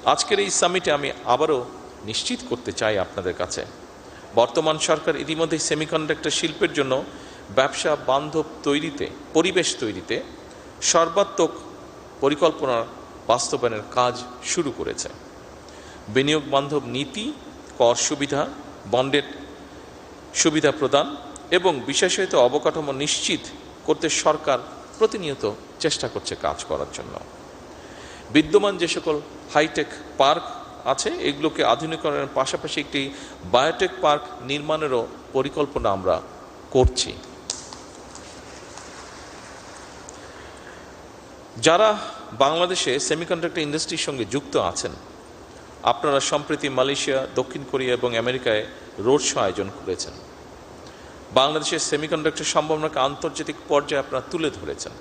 আজকের এই সামিটে আমি আবারও নিশ্চিত করতে চাই আপনাদের কাছে, বর্তমান সরকার ইতিমধ্যে সেমিকন্ডাক্টর শিল্পের জন্য ব্যবসা বান্ধব পরিবেশ তৈরিতে সর্বাত্মক পরিকল্পনা বাস্তবায়নের কাজ শুরু করেছে। বিনিয়োগ বান্ধব নীতি, কর সুবিধা, বন্ডের সুবিধা প্রদান এবং বিশেষায়িত অবকাঠামো নিশ্চিত করতে সরকার প্রতিনিয়ত চেষ্টা করছে কাজ করার জন্য। বিদ্যমান যে সকল হাইটেক পার্ক আছে এগুলোকে আধুনিকরণের পাশাপাশি একটি বায়োটেক পার্ক নির্মাণেরও পরিকল্পনা আমরা করছি। যারা বাংলাদেশে সেমিকন্ডাক্টর ইন্ডাস্ট্রির সঙ্গে যুক্ত আছেন, আপনারা সম্প্রতি মালয়েশিয়া, দক্ষিণ কোরিয়া এবং আমেরিকায় রোড শো আয়োজন করেছেন। বাংলাদেশের সেমিকন্ডাক্টর সম্ভাবনাকে আন্তর্জাতিক পর্যায়ে আপনারা তুলে ধরেছেন।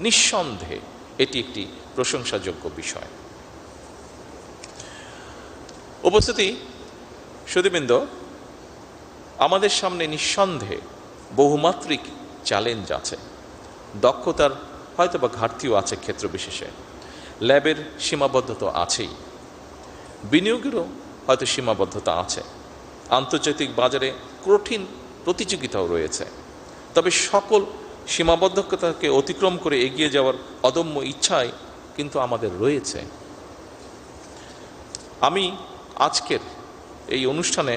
নিঃসন্দেহে এটি একটি প্রশংসাযোগ্য বিষয়। উপস্থিতি সুধীবৃন্দ, আমাদের সামনে নিঃসন্দেহে বহুমাত্রিক চ্যালেঞ্জ আছে। দক্ষতার হয়তোবা ঘাটতিও আছে ক্ষেত্র বিশেষে, ল্যাবের সীমাবদ্ধতা আছেই, বিনিয়োগেরও হয়তো সীমাবদ্ধতা আছে, আন্তর্জাতিক বাজারে কঠিন প্রতিযোগিতাও রয়েছে। তবে সকল সীমাবদ্ধতাকে অতিক্রম করে এগিয়ে যাওয়ার অদম্য ইচ্ছাই কিন্তু আমাদের রয়েছে। আমি আজকের এই অনুষ্ঠানে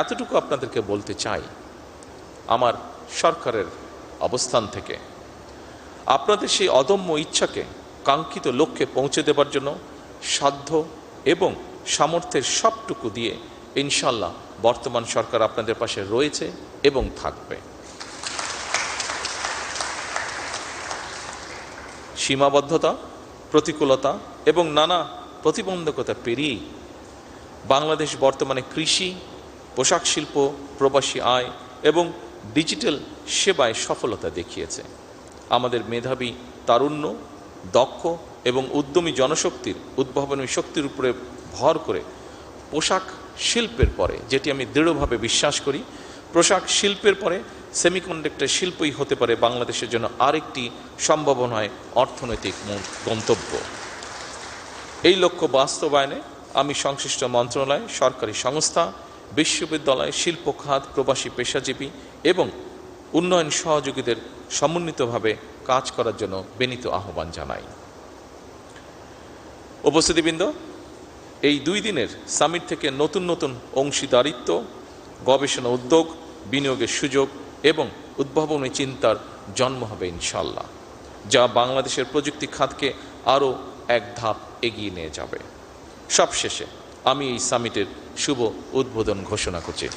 এতটুকু আপনাদেরকে বলতে চাই, আমার সরকারের অবস্থান থেকে আপনাদের সেই অদম্য ইচ্ছাকে কাঙ্ক্ষিত লক্ষ্যে পৌঁছে দেবার জন্য সাধ্য এবং সামর্থ্যের সবটুকু দিয়ে ইনশাল্লাহ বর্তমান সরকার আপনাদের পাশে রয়েছে এবং থাকবে। সীমাবদ্ধতা, প্রতিকূলতা এবং নানা প্রতিবন্ধকতা পেরিয়েই বাংলাদেশ বর্তমানে কৃষি, পোশাক শিল্প, প্রবাসী আয় এবং ডিজিটাল সেবায় সফলতা দেখিয়েছে। আমাদের মেধাবী তারুণ্য, দক্ষ এবং উদ্যমী জনশক্তির উদ্ভাবনী শক্তির উপরে ভর করে পোশাক শিল্পের পরে, যেটি আমি দৃঢ়ভাবে বিশ্বাস করি, পোশাক শিল্পের পরে সেমিকন্ডাক্টর শিল্পই হতে পারে বাংলাদেশের জন্য আরেকটি সম্ভাবনায় অর্থনৈতিক গন্তব্য। এই লক্ষ্য বাস্তবায়নে আমি সংশ্লিষ্ট মন্ত্রণালয়, সরকারি সংস্থা, বিশ্ববিদ্যালয়, শিল্প খাত, প্রবাসী পেশাজীবী এবং উন্নয়ন সহযোগীদের সমন্বিতভাবে কাজ করার জন্য বিনীত আহ্বান জানাই। উপস্থিতিবৃন্দ, এই 2 দিনের সামিট থেকে নতুন নতুন অংশীদারিত্ব, গবেষণা উদ্যোগ, বিনিয়োগের সুযোগ এবং উদ্ভাবনী চিন্তার জন্ম হবে ইনশাল্লাহ, যা বাংলাদেশের প্রযুক্তি খাতকে আরও এক ধাপ এগিয়ে নিয়ে যাবে। সবশেষে আমি এই সামিটের শুভ উদ্বোধন ঘোষণা করছি।